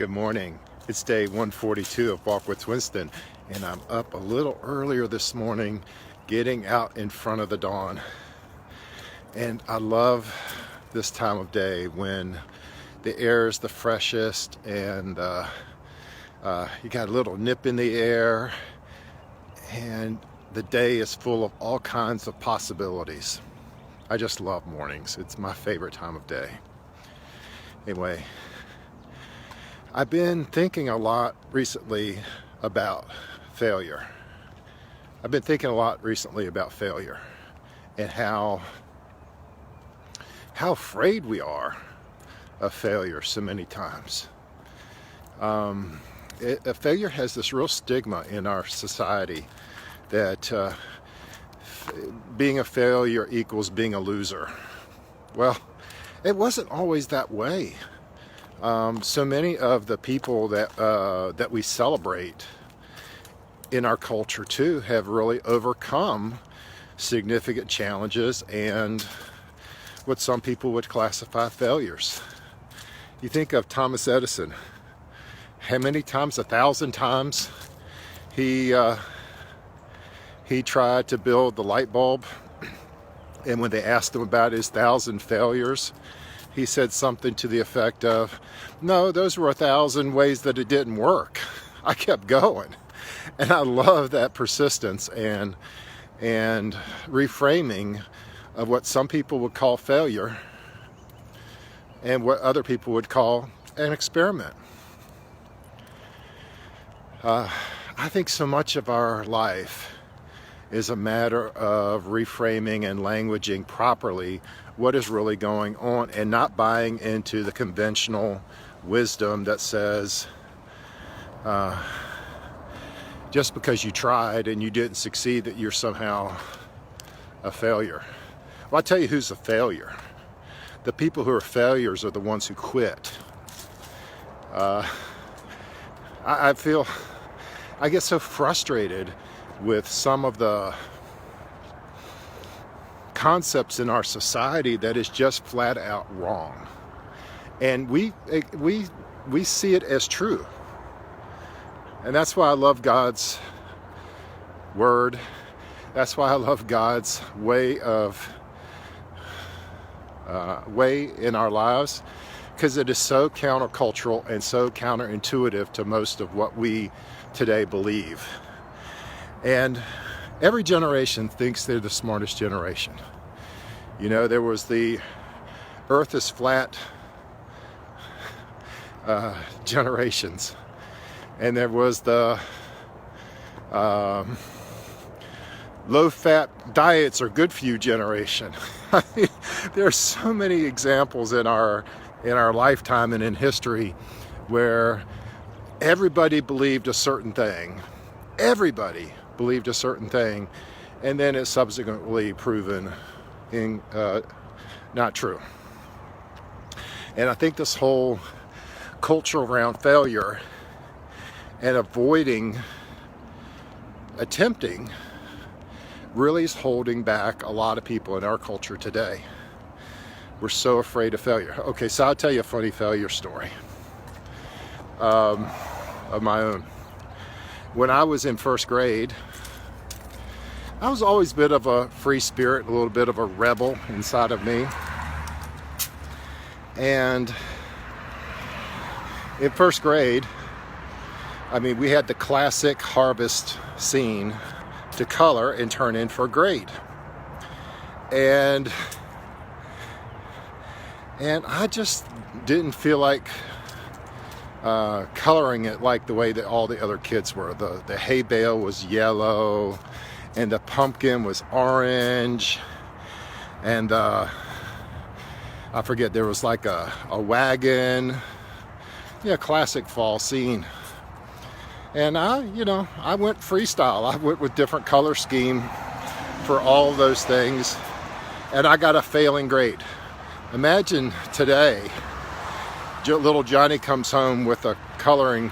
Good morning. It's day 142 of Walk with Winston, and I'm up a little earlier this morning getting out in front of the dawn. And I love this time of day when the air is the freshest and you got a little nip in the air and the day is full of all kinds of possibilities. I just love mornings. It's my favorite time of day. Anyway, I've been thinking a lot recently about failure. I've been thinking a lot recently about failure and how afraid we are of failure so many times. Failure has this real stigma in our society that being a failure equals being a loser. Well, it wasn't always that way. So many of the people that we celebrate in our culture too have really overcome significant challenges and what some people would classify failures. You think of Thomas Edison. How many times? 1,000 times he tried to build the light bulb, and when they asked him about his 1,000 failures, he said something to the effect of, no, those were 1,000 ways that it didn't work. I kept going. And I love that persistence and reframing of what some people would call failure and what other people would call an experiment. I think so much of our life is a matter of reframing and languaging properly what is really going on and not buying into the conventional wisdom that says just because you tried and you didn't succeed that you're somehow a failure. Well, I'll tell you who's a failure. The people who are failures are the ones who quit. I get so frustrated with some of the concepts in our society that is just flat out wrong, and we see it as true. And that's why I love God's word. That's why I love God's way in our lives, because it is so countercultural and so counterintuitive to most of what we today believe. And every generation thinks they're the smartest generation. You know, there was the earth is flat generations, and there was the low-fat diets are good for you generation. There are so many examples in our lifetime and in history where everybody believed a certain thing. Everybody believed a certain thing, and then it's subsequently proven not true. And I think this whole culture around failure and attempting really is holding back a lot of people in our culture today. We're so afraid of failure. Okay, so I'll tell you a funny failure story of my own. When I was in first grade, I was always a bit of a free spirit, a little bit of a rebel inside of me. And in first grade, we had the classic harvest scene to color and turn in for a grade. And I just didn't feel like coloring it like the way that all the other kids were. The hay bale was yellow, and the pumpkin was orange, and I forget, there was like a wagon. Yeah, classic fall scene. And I went freestyle. I went with different color scheme for all those things, and I got a failing grade. Imagine today, little Johnny comes home with a coloring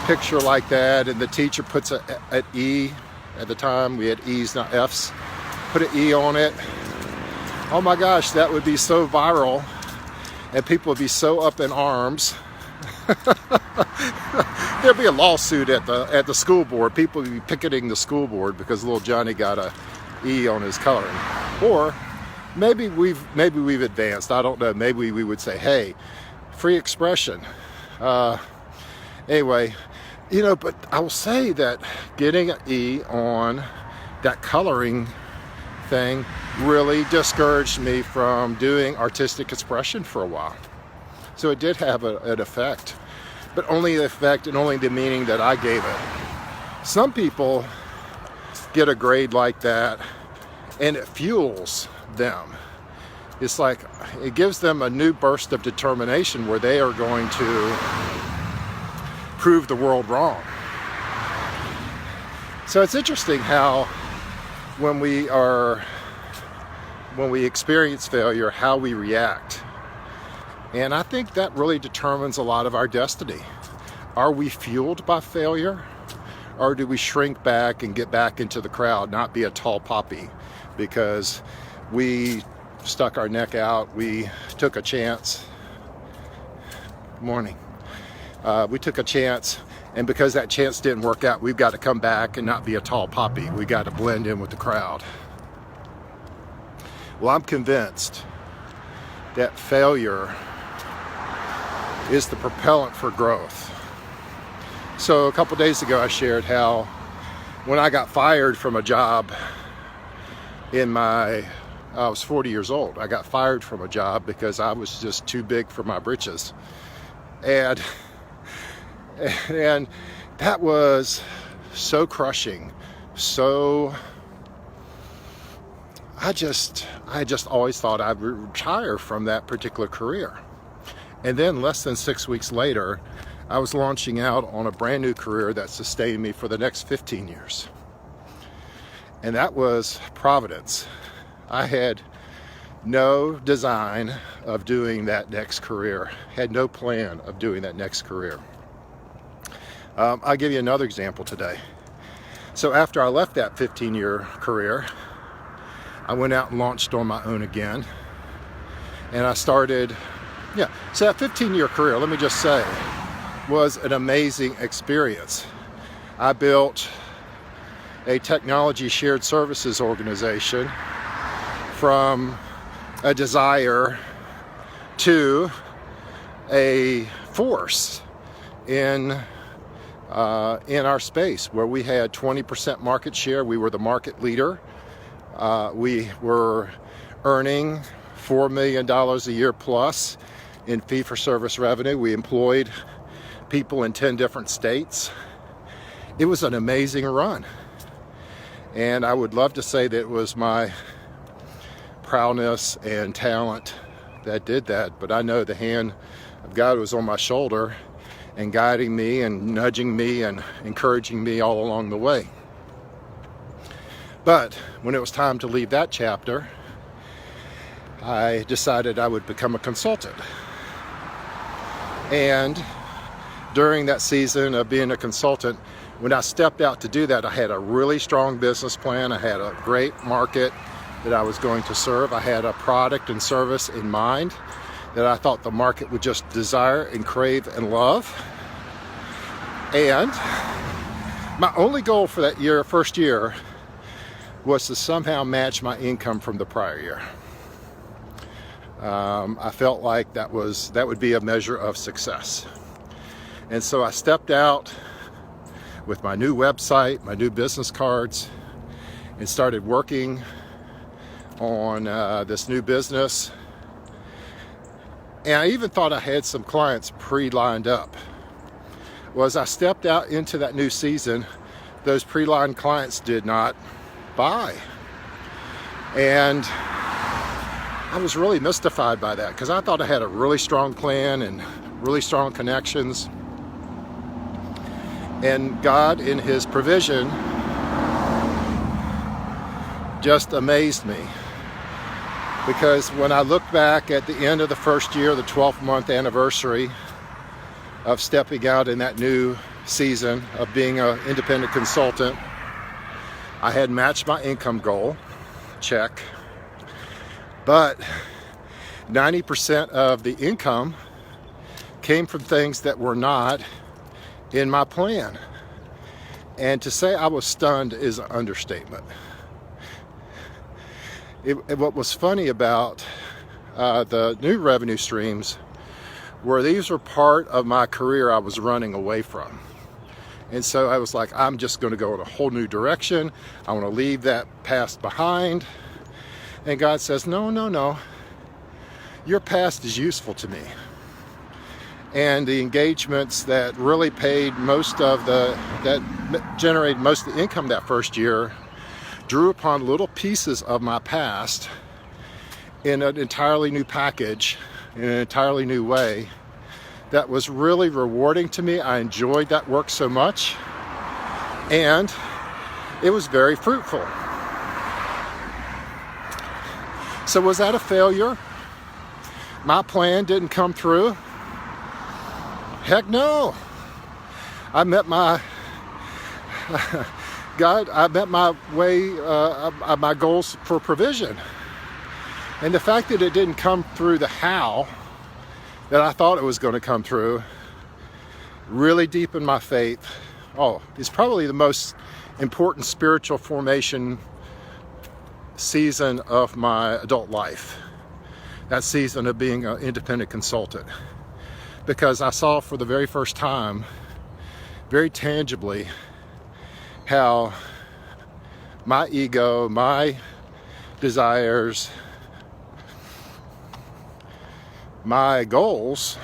picture like that, and the teacher puts an E. At the time, we had E's, not F's. Put an E on it. Oh my gosh, that would be so viral, and people would be so up in arms There'll be a lawsuit at the school board. People will be picketing the school board because little Johnny got a E on his coloring. Or maybe we've advanced. I don't know. Maybe we would say, hey, free expression. Anyway, but I will say that getting an E on that coloring thing really discouraged me from doing artistic expression for a while. So it did have an effect, but only the effect and only the meaning that I gave it. Some people get a grade like that and it fuels them. It's like it gives them a new burst of determination where they are going to prove the world wrong. So it's interesting how when we experience failure, how we react. And I think that really determines a lot of our destiny. Are we fueled by failure? Or do we shrink back and get back into the crowd, not be a tall poppy because we stuck our neck out, we took a chance. Morning. We took a chance, and because that chance didn't work out, we've got to come back and not be a tall poppy. We got to blend in with the crowd. Well, I'm convinced that failure is the propellant for growth. So a couple days ago I shared how when I got fired from a job I was 40 years old. I got fired from a job because I was just too big for my britches. And that was so crushing. So I just always thought I'd retire from that particular career. And then less than 6 weeks later, I was launching out on a brand new career that sustained me for the next 15 years. And that was Providence. I had no design of doing that next career, had no plan of doing that next career. I'll give you another example today. So after I left that 15-year career, I went out and launched on my own again. And I started, so that 15-year career, let me just say, was an amazing experience. I built a technology shared services organization from a desire to a force in our space where we had 20% market share. We were the market leader. We were earning $4 million a year plus in fee-for-service revenue. We employed people in 10 different states. It was an amazing run. And I would love to say that it was my prowess and talent that did that, but I know the hand of God was on my shoulder and guiding me and nudging me and encouraging me all along the way. But when it was time to leave that chapter, I decided I would become a consultant. And during that season of being a consultant, when I stepped out to do that, I had a really strong business plan. I had a great market that I was going to serve. I had a product and service in mind that I thought the market would just desire and crave and love. And my only goal for that first year, was to somehow match my income from the prior year. I felt like that would be a measure of success. And so I stepped out with my new website, my new business cards, and started working on this new business. And I even thought I had some clients pre-lined up. Well, as I stepped out into that new season, those pre-lined clients did not buy. And I was really mystified by that because I thought I had a really strong plan and really strong connections. And God, in His provision, just amazed me. Because when I look back at the end of the first year, the 12th month anniversary of stepping out in that new season of being an independent consultant, I had matched my income goal, check. But 90% of the income came from things that were not in my plan. And to say I was stunned is an understatement. What was funny about the new revenue streams were these were part of my career I was running away from. And so I was like, I'm just going to go in a whole new direction. I want to leave that past behind. And God says, no, no, no. Your past is useful to me. And the engagements that really paid that generated most of the income that first year drew upon little pieces of my past in an entirely new package, in an entirely new way that was really rewarding to me. I enjoyed that work so much, and it was very fruitful. So was that a failure? My plan didn't come through? Heck no. I met my God, I met my way, my goals for provision. And the fact that it didn't come through the how that I thought it was going to come through really deepened my faith. Oh, it's probably the most important spiritual formation season of my adult life. That season of being an independent consultant. Because I saw for the very first time, very tangibly, how my ego, my desires, my goals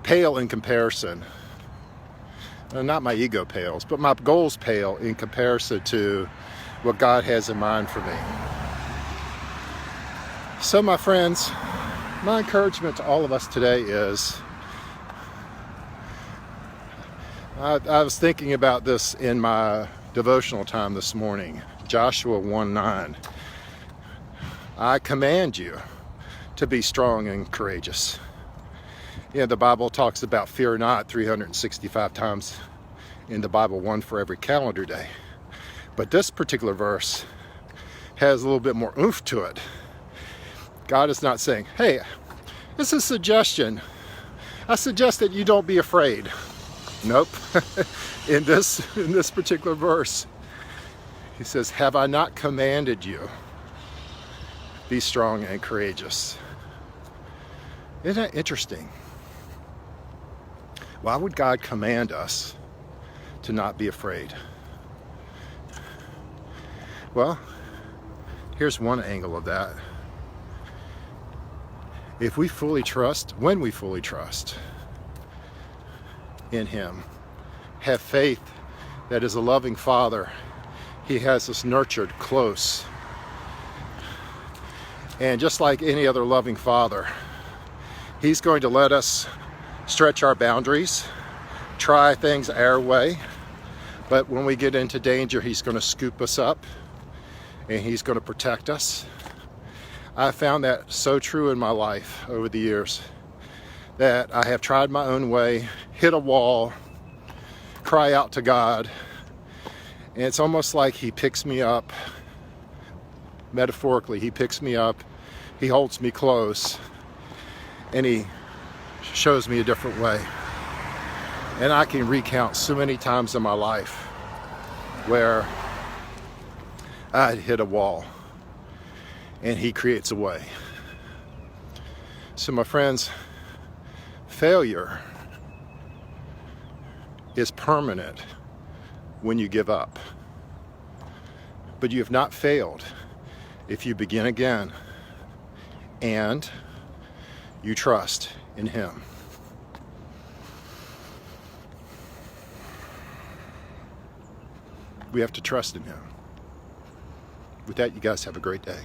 pale in comparison. Not my ego pales, but my goals pale in comparison to what God has in mind for me. So my friends, my encouragement to all of us today is, I was thinking about this in my devotional time this morning, Joshua 1:9. I command you to be strong and courageous. Yeah, the Bible talks about fear not 365 times in the Bible, one for every calendar day. But this particular verse has a little bit more oomph to it. God is not saying, hey, this is a suggestion. I suggest that you don't be afraid. Nope. in this particular verse, he says, have I not commanded you? Be strong and courageous. Isn't that interesting? Why would God command us to not be afraid? Well, here's one angle of that. If we fully trust, when we fully trust in Him, have faith that as a loving Father, He has us nurtured close. And just like any other loving Father, He's going to let us stretch our boundaries, try things our way, but when we get into danger, He's going to scoop us up and He's going to protect us. I found that so true in my life over the years, that I have tried my own way, hit a wall, cry out to God, and it's almost like He picks me up, metaphorically, He picks me up, He holds me close, and He shows me a different way. And I can recount so many times in my life where I'd hit a wall and He creates a way. So my friends, failure is permanent when you give up. But you have not failed if you begin again and you trust in Him. We have to trust in Him. With that, you guys have a great day.